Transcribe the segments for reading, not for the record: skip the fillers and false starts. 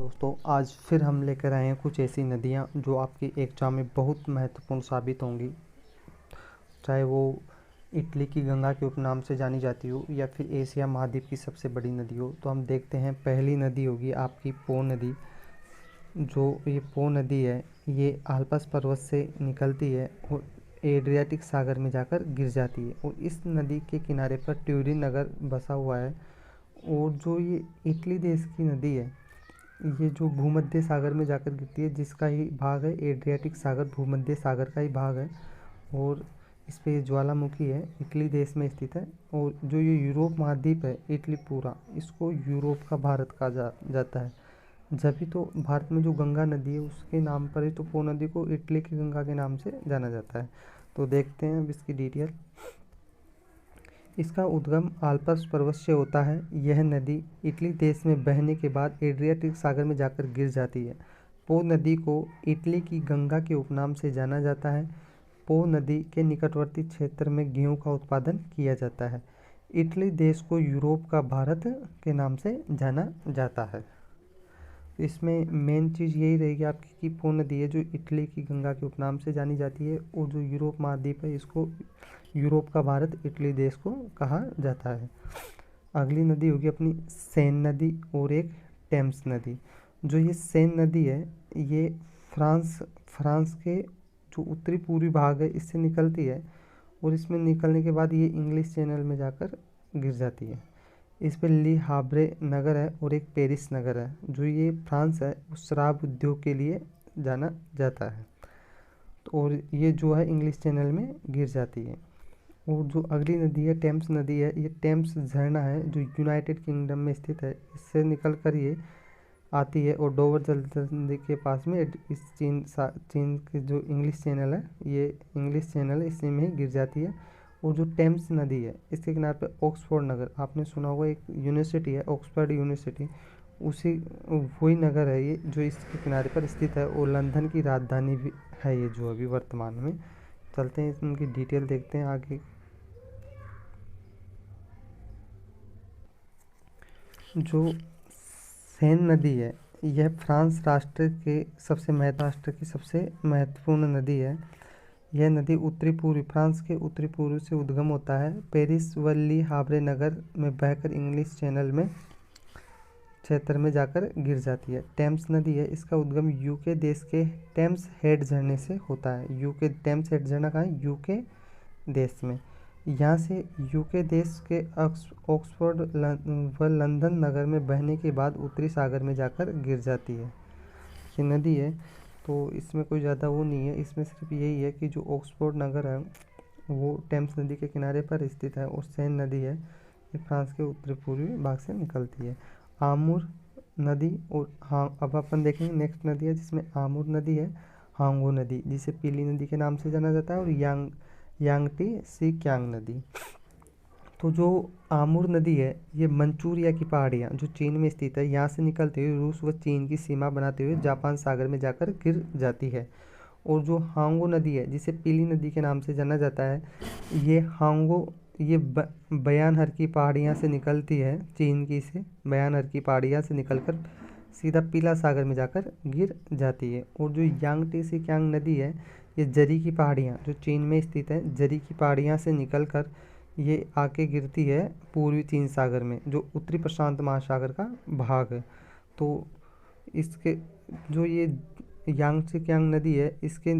दोस्तों, आज फिर हम लेकर आए हैं कुछ ऐसी नदियाँ जो आपके एग्जाम में बहुत महत्वपूर्ण साबित होंगी। चाहे वो इटली की गंगा के उपनाम से जानी जाती हो या फिर एशिया महाद्वीप की सबसे बड़ी नदी हो। तो हम देखते हैं, पहली नदी होगी आपकी पो नदी। जो ये पो नदी है, ये आल्प्स पर्वत से निकलती है और एड्रियाटिक सागर में जाकर गिर जाती है। और इस नदी के किनारे पर ट्यूरिन नगर बसा हुआ है। और जो ये इटली देश की नदी है, ये जो भूमध्य सागर में जाकर गिरती है, जिसका ही भाग है एड्रियाटिक सागर, भूमध्य सागर का ही भाग है। और इस पे ये ज्वालामुखी है, इटली देश में स्थित है। और जो ये यूरोप महाद्वीप है, इटली पूरा, इसको यूरोप का भारत कहा जाता है। जब भी तो भारत में जो गंगा नदी है उसके नाम पर ही तो पो नदी को इटली की गंगा के नाम से जाना जाता है। तो देखते हैं अब इसकी डिटेल। इसका उद्गम आल्प्स पर्वत से होता है। यह नदी इटली देश में बहने के बाद एड्रियाटिक सागर में जाकर गिर जाती है। पो नदी को इटली की गंगा के उपनाम से जाना जाता है। पो नदी के निकटवर्ती क्षेत्र में गेहूं का उत्पादन किया जाता है। इटली देश को यूरोप का भारत के नाम से जाना जाता है। इसमें मेन चीज़ यही रहेगी आपकी कि पो नदी है जो इटली की गंगा के उपनाम से जानी जाती है, और जो यूरोप महाद्वीप है इसको यूरोप का भारत, इटली देश को कहा जाता है। अगली नदी होगी अपनी सेन नदी और एक टेम्स नदी। जो ये सेन नदी है, ये फ्रांस के जो उत्तरी पूर्वी भाग है इससे निकलती है। और इसमें निकलने के बाद ये इंग्लिश चैनल में जाकर गिर जाती है। इस पर ली हाब्रे नगर है और एक पेरिस नगर है। जो ये फ्रांस है उस शराब उद्योग के लिए जाना जाता है। तो और ये जो है इंग्लिश चैनल में गिर जाती है। और जो अगली नदी है टेम्स नदी है, ये टेम्स झरना है जो यूनाइटेड किंगडम में स्थित है। इससे निकल कर ये आती है और डोवर जलसंधि के पास में इस चीन के जो इंग्लिश चैनल है, ये इंग्लिश चैनल है, इसी में ही गिर जाती है। और जो टेम्स नदी है इसके किनारे पे ऑक्सफोर्ड नगर, आपने सुना होगा, एक यूनिवर्सिटी है ऑक्सफोर्ड यूनिवर्सिटी, उसी वही नगर है ये जो इसके किनारे पर स्थित है। और लंदन की राजधानी भी है ये जो अभी वर्तमान में। चलते हैं इनकी डिटेल देखते हैं आगे। जो सेन नदी है, यह फ्रांस राष्ट्र की सबसे महत्वपूर्ण नदी है। यह नदी उत्तरी पूर्वी फ्रांस के उत्तरी पूर्व से उद्गम होता है। पेरिस व ली हाब्रे नगर में बहकर इंग्लिश चैनल में क्षेत्र में जाकर गिर जाती है। टेम्स नदी है, इसका उद्गम यूके देश के टेम्स हेड झरने से होता है। यूके टेम्स हेड झरना कहाँ है? यूके देश में। यहाँ से यूके देश के ऑक्सफोर्ड व लंदन नगर में बहने के बाद उत्तरी सागर में जाकर गिर जाती है। ये नदी है, तो इसमें कोई ज़्यादा वो नहीं है। इसमें सिर्फ यही है कि जो ऑक्सफोर्ड नगर है वो टेम्स नदी के किनारे पर स्थित है। और सेन नदी है, ये फ्रांस के उत्तरी पूर्वी भाग से निकलती है। आमूर नदी, और हाँ, अब अपन देखेंगे नेक्स्ट नदी है जिसमें आमूर नदी है, हांगो नदी जिसे पीली नदी के नाम से जाना जाता है, और यांगटी सी क्यांग नदी। तो जो आमूर नदी है, ये मंचूरिया की पहाड़ियाँ जो चीन में स्थित है, यहाँ से निकलते हुए रूस व चीन की सीमा बनाते हुए जापान सागर में जाकर गिर जाती है। और जो हांगो नदी है जिसे पीली नदी के नाम से जाना जाता है, ये हांगो ये बयानहर की पहाड़ियाँ से निकलती है, चीन की से बयानहर की पहाड़ियाँ से निकलकर सीधा पीला सागर में जाकर गिर जाती है। और जो यांगटी सी क्यांग नदी है, ये जरी की पहाड़ियाँ जो चीन में स्थित है, जरी की पहाड़ियाँ से निकलकर ये आके गिरती है पूर्वी चीन सागर में, जो उत्तरी प्रशांत महासागर का भाग है। तो इसके जो ये यांगत्से कियांग नदी है, इसके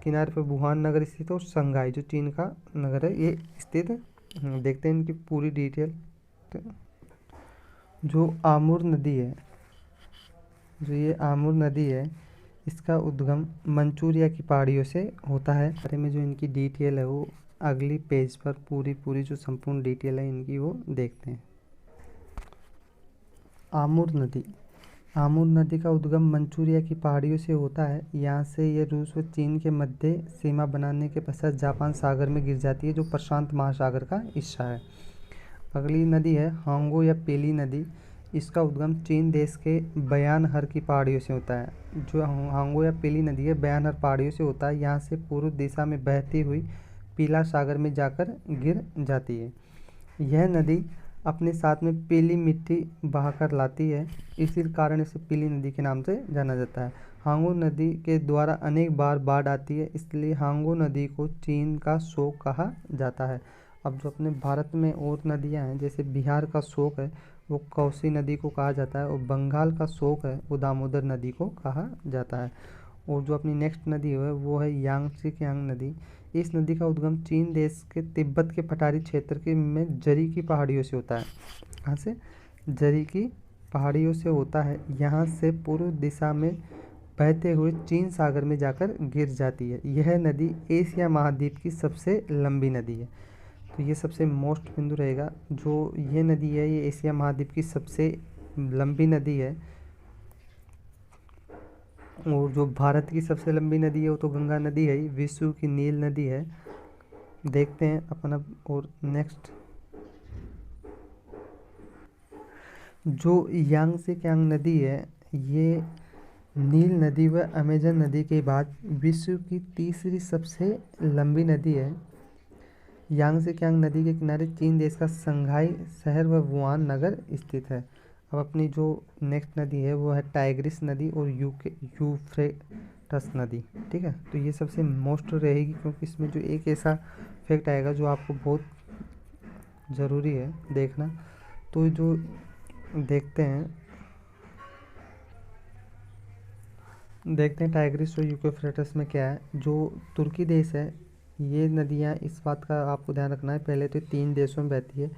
किनारे पर वुहान नगर स्थित है और शंघाई जो चीन का नगर है ये स्थित है। देखते हैं इनकी पूरी डिटेल। जो आमूर नदी है, जो ये आमूर नदी है, इसका उद्गम मंचूरिया की पहाड़ियों से होता है। बारे में जो इनकी डिटेल है वो अगली पेज पर पूरी जो संपूर्ण डिटेल है इनकी वो देखते हैं। आमूर नदी का उद्गम मंचूरिया की पहाड़ियों से होता है। यहाँ से ये रूस व चीन के मध्य सीमा बनाने के पश्चात जापान सागर में गिर जाती है, जो प्रशांत महासागर का हिस्सा है। अगली नदी है हांगो या पेली नदी। इसका उद्गम चीन देश के बयानहर की पहाड़ियों से होता है। जो हांगो या पेली नदी है, बयानहर पहाड़ियों से होता है। यहाँ से पूर्व दिशा में बहती हुई पीला सागर में जाकर गिर जाती है। यह नदी अपने साथ में पीली मिट्टी बहाकर लाती है, इसी कारण इसे पीली नदी के नाम से जाना जाता है। हांगू नदी के द्वारा अनेक बार बाढ़ आती है, इसलिए हांगू नदी को चीन का शोक कहा जाता है। अब जो अपने भारत में और नदियां हैं, जैसे बिहार का शोक है वो कोसी नदी को कहा जाता है, और बंगाल का शोक है वो दामोदर नदी को कहा जाता है। और जो अपनी नेक्स्ट नदी है वो है यांगत्से कियांग नदी। इस नदी का उद्गम चीन देश के तिब्बत के पठारी क्षेत्र के में जरी की पहाड़ियों से होता है। कहाँ से? जरी की पहाड़ियों से होता है। यहाँ से पूर्व दिशा में बहते हुए चीन सागर में जाकर गिर जाती है। यह नदी एशिया महाद्वीप की सबसे लंबी नदी है। तो ये सबसे मोस्ट बिंदु रहेगा, जो ये नदी है ये एशिया महाद्वीप की सबसे लंबी नदी है। और जो भारत की सबसे लंबी नदी है वो तो गंगा नदी है ही, विश्व की नील नदी है। देखते हैं अपन अब और नेक्स्ट, जो यांगत्से कियांग नदी है ये नील नदी व अमेजन नदी के बाद विश्व की तीसरी सबसे लंबी नदी है। यांगत्से कियांग नदी के किनारे चीन देश का शंघाई शहर व वुहान नगर स्थित है। अब अपनी जो नेक्स्ट नदी है वो है टाइग्रिस नदी और यूफ्रेटस नदी। ठीक है, तो ये सबसे मोस्ट रहेगी, क्योंकि इसमें जो एक ऐसा फैक्ट आएगा जो आपको बहुत ज़रूरी है देखना। तो जो देखते हैं टाइग्रिस और यूफ्रेटस में क्या है। जो तुर्की देश है, ये नदियाँ इस बात का आपको ध्यान रखना है, पहले तो 3 देशों में बहती है।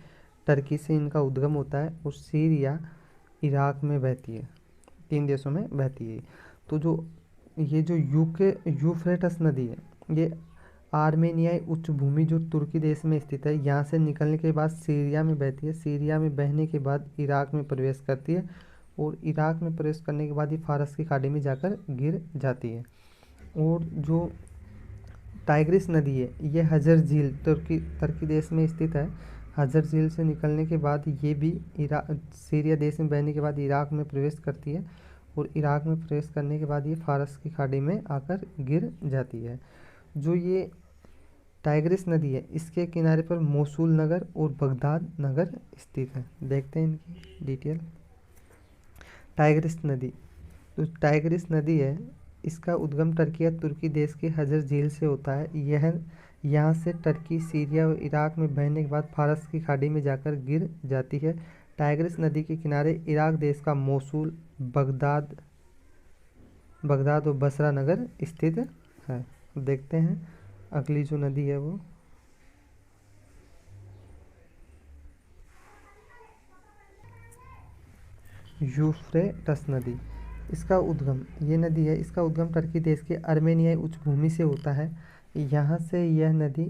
टर्की से इनका उद्गम होता है और सीरिया इराक में बहती है, 3 देशों में बहती है। तो जो ये जो यूफ्रेटस नदी है ये आर्मेनियाई उच्च भूमि जो तुर्की देश में स्थित है, यहाँ से निकलने के बाद सीरिया में बहती है। सीरिया में बहने के बाद इराक में प्रवेश करती है, और इराक में प्रवेश करने के बाद ये फारस की खाड़ी में जाकर गिर जाती है। और जो टाइग्रिस नदी है ये हजर झील तुर्की देश में स्थित है। हजर झील से निकलने के बाद ये भी सीरिया देश में बहने के बाद इराक में प्रवेश करती है, और इराक में प्रवेश करने के बाद ये फारस की खाड़ी में आकर गिर जाती है। जो ये टाइग्रिस नदी है इसके किनारे पर मोसूल नगर और बगदाद नगर स्थित है। देखते हैं इनकी डिटेल। टाइग्रिस नदी, तो टाइग्रिस नदी है इसका उद्गम टर्की या तुर्की देश के हजर झील से होता है। यह यहाँ से टर्की, सीरिया और इराक में बहने के बाद फारस की खाड़ी में जाकर गिर जाती है। टाइग्रिस नदी के किनारे इराक देश का मोसूल, बगदाद और बसरा नगर स्थित है। देखते हैं अगली जो नदी है वो यूफ्रेटस नदी। इसका उद्गम, ये नदी है इसका उद्गम टर्की देश के आर्मेनियाई उच्च भूमि से होता है। यहाँ से यह नदी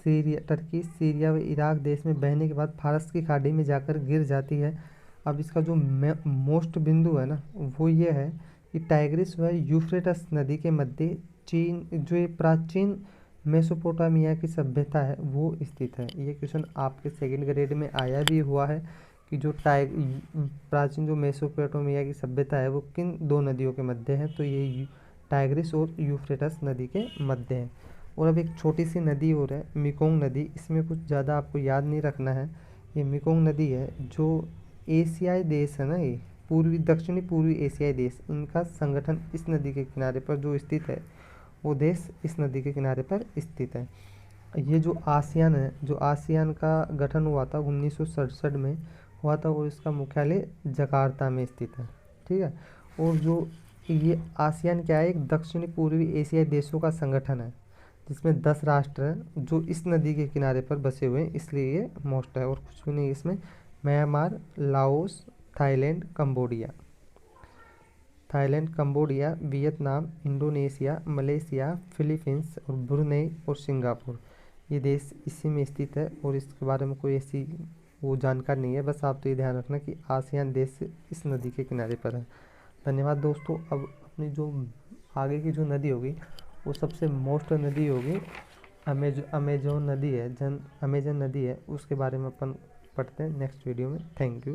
टर्की, सीरिया व इराक देश में बहने के बाद फारस की खाड़ी में जाकर गिर जाती है। अब इसका जो मोस्ट बिंदु है ना वो ये है कि टाइग्रिस व यूफ्रेटस नदी के मध्य चीन, जो ये प्राचीन मेसोपोटामिया की सभ्यता है वो स्थित है। ये क्वेश्चन आपके 2nd ग्रेड में आया भी हुआ है कि जो प्राचीन जो मेसोपोटामिया की सभ्यता है वो किन 2 नदियों के मध्य है, तो ये टाइग्रिस और यूफ्रेटस नदी के मध्य है। और अब एक छोटी सी नदी और है मेकोंग नदी, इसमें कुछ ज़्यादा आपको याद नहीं रखना है। ये मेकोंग नदी है, जो एशियाई देश है ना, ये दक्षिणी पूर्वी एशियाई देश, इनका संगठन इस नदी के किनारे पर जो स्थित है वो देश इस नदी के किनारे पर स्थित है। ये जो आसियान है, जो आसियान का गठन हुआ था 1967 में हुआ था, और इसका मुख्यालय जकार्ता में स्थित है। ठीक है, और जो ये आसियान क्या है, एक दक्षिणी पूर्वी एशियाई देशों का संगठन है जिसमें 10 राष्ट्र हैं जो इस नदी के किनारे पर बसे हुए हैं, इसलिए ये मोस्ट है। और कुछ भी नहीं इसमें, Myanmar, Laos, Thailand, Cambodia, Vietnam, Indonesia, Malaysia, Philippines और ब्रुनेई और सिंगापुर, ये देश इसी में स्थित है। और इसके बारे में कोई ऐसी वो जानकारी नहीं है, बस आप तो ये ध्यान रखना कि आसियान देश इस नदी के किनारे पर है। धन्यवाद दोस्तों। अब अपनी जो आगे की जो नदी होगी वो सबसे मोस्ट नदी होगी अमेजोन नदी है, अमेजन नदी है, उसके बारे में अपन पढ़ते हैं नेक्स्ट वीडियो में। Thank you.